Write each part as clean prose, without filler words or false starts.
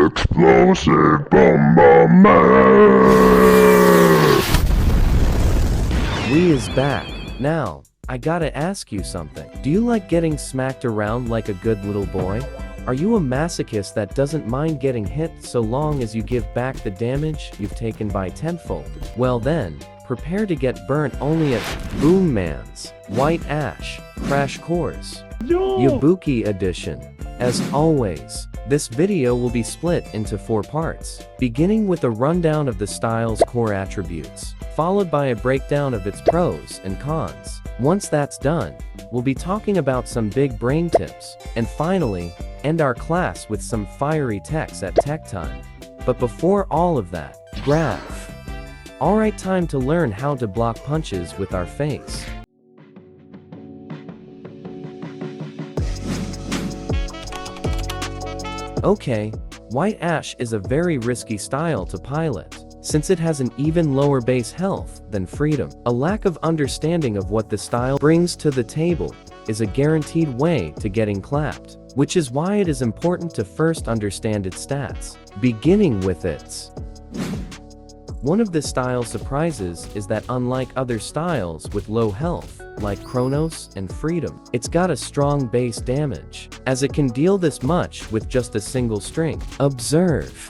Explosive Bomberman! We is back. Now, I gotta ask you something. Do you like getting smacked around like a good little boy? Are you a masochist that doesn't mind getting hit so long as you give back the damage you've taken by tenfold? Well then, prepare to get burnt only at Boom Man's White Ash Crash Course Yabuki Edition. As always, this video will be split into 4 parts, beginning with a rundown of the style's core attributes, followed by a breakdown of its pros and cons. Once that's done, we'll be talking about some big brain tips, and finally, end our class with some fiery techs at tech time. But before all of that, graph. Alright, time to learn how to block punches with our face. Okay, White Ash is a very risky style to pilot, since it has an even lower base health than Freedom. A lack of understanding of what the style brings to the table is a guaranteed way to getting clapped, which is why it is important to first understand its stats, beginning with its. One of the style's surprises is that unlike other styles with low health, like Chronos and Freedom, it's got a strong base damage, as it can deal this much with just a single string. Observe.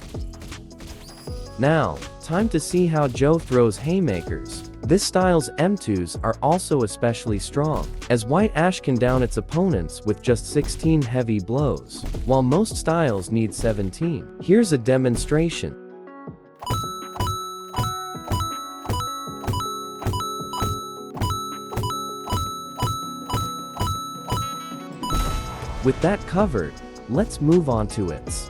Now, time to see how Joe throws haymakers. This style's M2s are also especially strong, as White Ash can down its opponents with just 16 heavy blows, while most styles need 17. Here's a demonstration. With that covered, let's move on to its.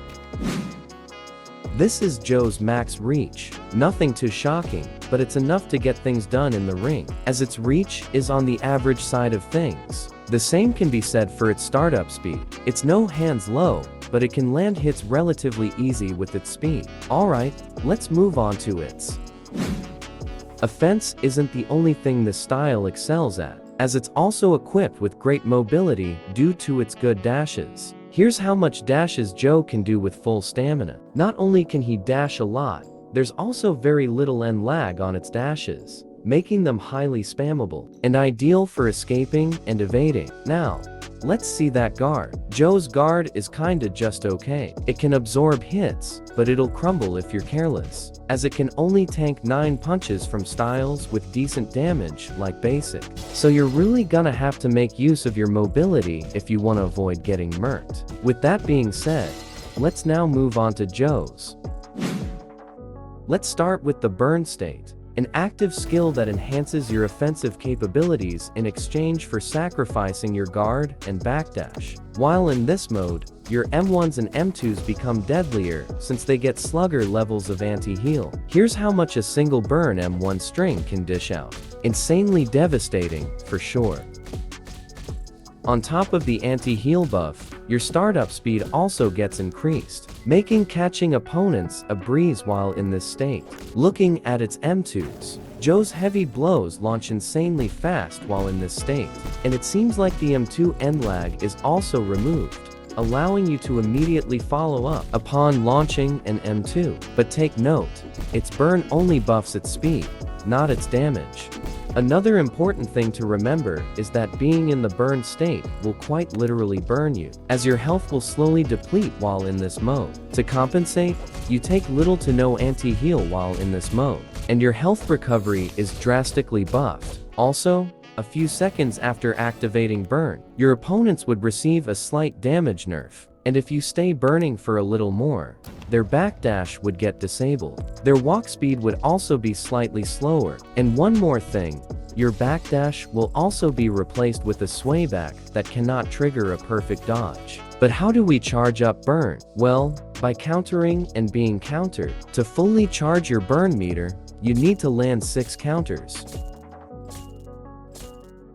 This is Joe's max reach. Nothing too shocking, but it's enough to get things done in the ring, as its reach is on the average side of things. The same can be said for its startup speed. It's no hands low, but it can land hits relatively easy with its speed. Alright, let's move on to its. Offense isn't the only thing this style excels at, as it's also equipped with great mobility due to its good dashes. Here's how much dashes Joe can do with full stamina. Not only can he dash a lot, there's also very little end lag on its dashes, making them highly spammable and ideal for escaping and evading. Now, let's see that guard. Joe's guard is kinda just okay. It can absorb hits, but it'll crumble if you're careless, as it can only tank 9 punches from styles with decent damage like basic. So you're really gonna have to make use of your mobility if you want to avoid getting murked. With that being said, let's now move on to Joe's. Let's start with the burn state, an active skill that enhances your offensive capabilities in exchange for sacrificing your guard and backdash. While in this mode, your M1s and M2s become deadlier since they get slugger levels of anti-heal. Here's how much a single burn M1 string can dish out. Insanely devastating, for sure. On top of the anti-heal buff, your startup speed also gets increased, making catching opponents a breeze while in this state. Looking at its M2s, Joe's heavy blows launch insanely fast while in this state, and it seems like the M2 end lag is also removed, allowing you to immediately follow up upon launching an M2. But take note, its burn only buffs its speed, not its damage. Another important thing to remember is that being in the burn state will quite literally burn you, as your health will slowly deplete while in this mode. To compensate, you take little to no anti-heal while in this mode, and your health recovery is drastically buffed. Also, a few seconds after activating burn, your opponents would receive a slight damage nerf, and if you stay burning for a little more, their backdash would get disabled. Their walk speed would also be slightly slower. And one more thing, your backdash will also be replaced with a swayback that cannot trigger a perfect dodge. But how do we charge up burn? Well, by countering and being countered. To fully charge your burn meter, you need to land 6 counters.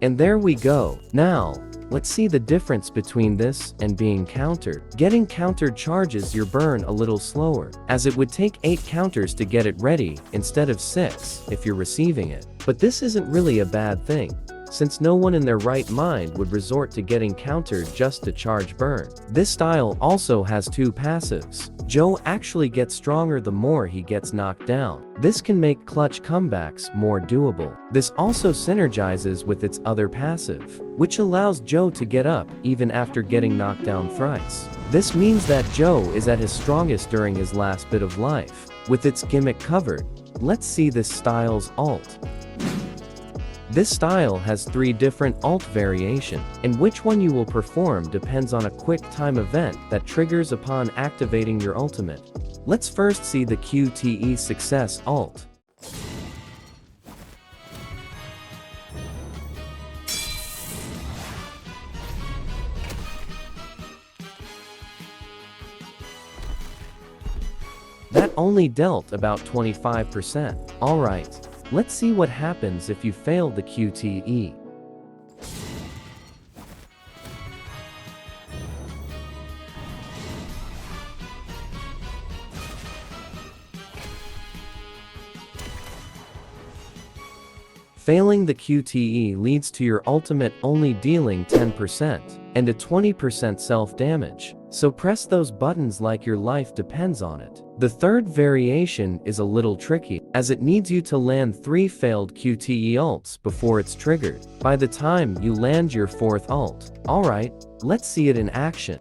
And there we go. Now, let's see the difference between this and being countered. Getting countered charges your burn a little slower, as it would take 8 counters to get it ready instead of 6 if you're receiving it. But this isn't really a bad thing, since no one in their right mind would resort to getting countered just to charge burn. This style also has two passives. Joe actually gets stronger the more he gets knocked down. This can make clutch comebacks more doable. This also synergizes with its other passive, which allows Joe to get up even after getting knocked down thrice. This means that Joe is at his strongest during his last bit of life. With its gimmick covered, let's see this style's ult. This style has 3 different ult variations, and which one you will perform depends on a quick time event that triggers upon activating your ultimate. Let's first see the QTE success ult. That only dealt about 25%. Alright, let's see what happens if you fail the QTE. Failing the QTE leads to your ultimate only dealing 10% and a 20% self-damage, so press those buttons like your life depends on it. The third variation is a little tricky, as it needs you to land 3 failed QTE ults before it's triggered, by the time you land your 4th ult. Alright, let's see it in action.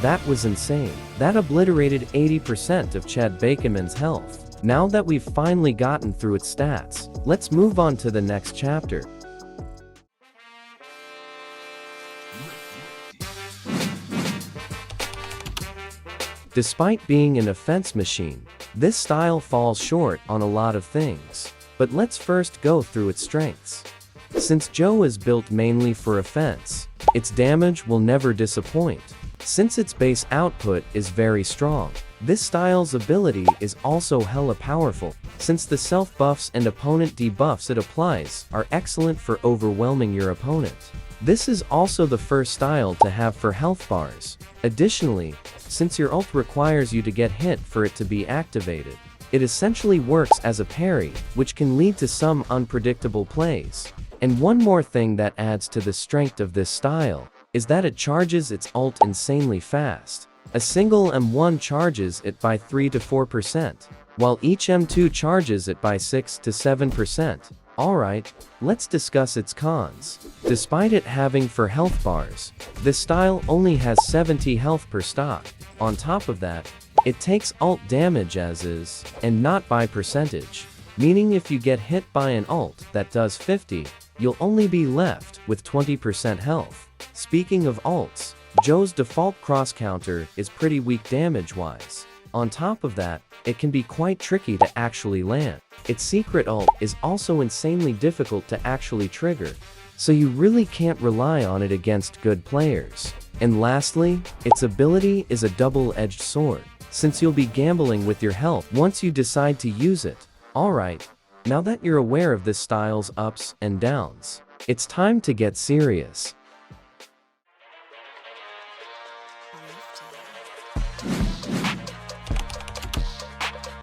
That was insane. That obliterated 80% of Chad Bakeman's health. Now that we've finally gotten through its stats, let's move on to the next chapter. Despite being an offense machine, this style falls short on a lot of things. But let's first go through its strengths. Since Joe is built mainly for offense, its damage will never disappoint. Since its base output is very strong, this style's ability is also hella powerful, since the self-buffs and opponent debuffs it applies are excellent for overwhelming your opponent. This is also the first style to have for health bars. Additionally, since your ult requires you to get hit for it to be activated, it essentially works as a parry, which can lead to some unpredictable plays. And one more thing that adds to the strength of this style is that it charges its ult insanely fast. A single M1 charges it by 3 to 4%, while each M2 charges it by 6 to 7%. Alright, let's discuss its cons. Despite it having 4 health bars, this style only has 70 health per stock. On top of that, it takes ult damage as is, and not by percentage. Meaning if you get hit by an ult that does 50, you'll only be left with 20% health. Speaking of ults, Joe's default cross counter is pretty weak damage-wise. On top of that, it can be quite tricky to actually land. Its secret ult is also insanely difficult to actually trigger, so you really can't rely on it against good players. And lastly, its ability is a double-edged sword, since you'll be gambling with your health once you decide to use it. Alright, now that you're aware of this style's ups and downs, it's time to get serious.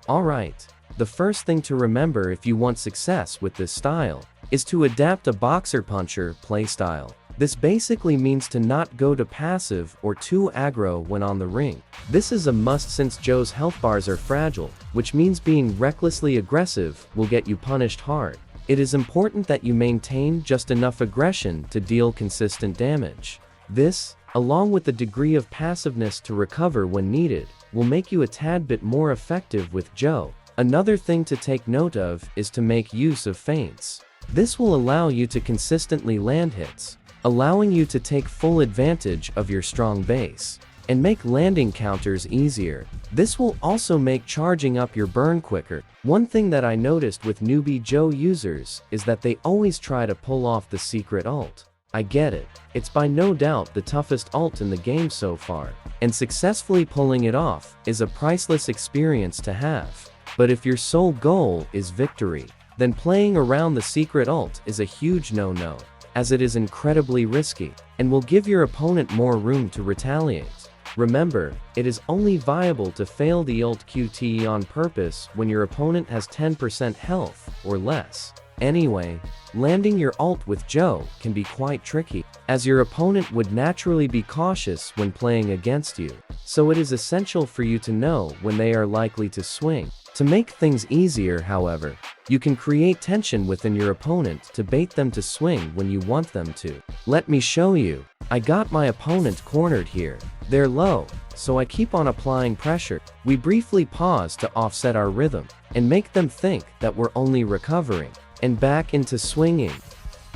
Alright, the first thing to remember if you want success with this style is to adapt a boxer puncher playstyle. This basically means to not go to passive or too aggro when on the ring. This is a must since Joe's health bars are fragile, which means being recklessly aggressive will get you punished hard. It is important that you maintain just enough aggression to deal consistent damage. This, along with the degree of passiveness to recover when needed, will make you a tad bit more effective with Joe. Another thing to take note of is to make use of feints. This will allow you to consistently land hits, allowing you to take full advantage of your strong base, and make landing counters easier. This will also make charging up your burn quicker. One thing that I noticed with newbie Joe users is that they always try to pull off the secret ult. I get it. It's by no doubt the toughest ult in the game so far, and successfully pulling it off is a priceless experience to have. But if your sole goal is victory, then playing around the secret ult is a huge no-no, as it is incredibly risky, and will give your opponent more room to retaliate. Remember, it is only viable to fail the ult QTE on purpose when your opponent has 10% health or less. Anyway, landing your ult with Joe can be quite tricky, as your opponent would naturally be cautious when playing against you, so it is essential for you to know when they are likely to swing. To make things easier, however, you can create tension within your opponent to bait them to swing when you want them to. Let me show you. I got my opponent cornered here. They're low, so I keep on applying pressure. We briefly pause to offset our rhythm, and make them think that we're only recovering, and back into swinging.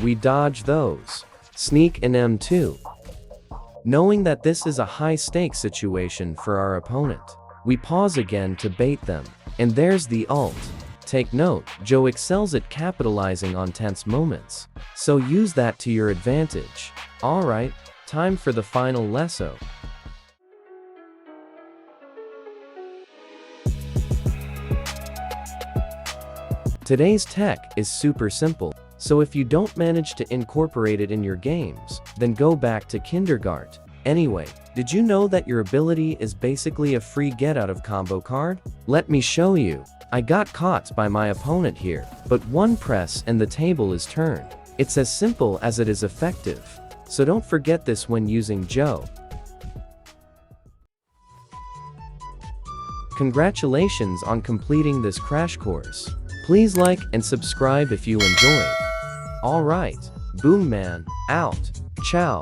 We dodge those. Sneak in M2. Knowing that this is a high-stakes situation for our opponent, we pause again to bait them. And there's the ult. Take note, Joe excels at capitalizing on tense moments, so use that to your advantage. Alright, time for the final lesso. Today's tech is super simple, so if you don't manage to incorporate it in your games, then go back to kindergarten. Anyway, did you know that your ability is basically a free get-out-of combo card? Let me show you. I got caught by my opponent here, but one press and the table is turned. It's as simple as it is effective. So don't forget this when using Joe. Congratulations on completing this crash course. Please like and subscribe if you enjoyed. Alright, Boom Man, out. Ciao.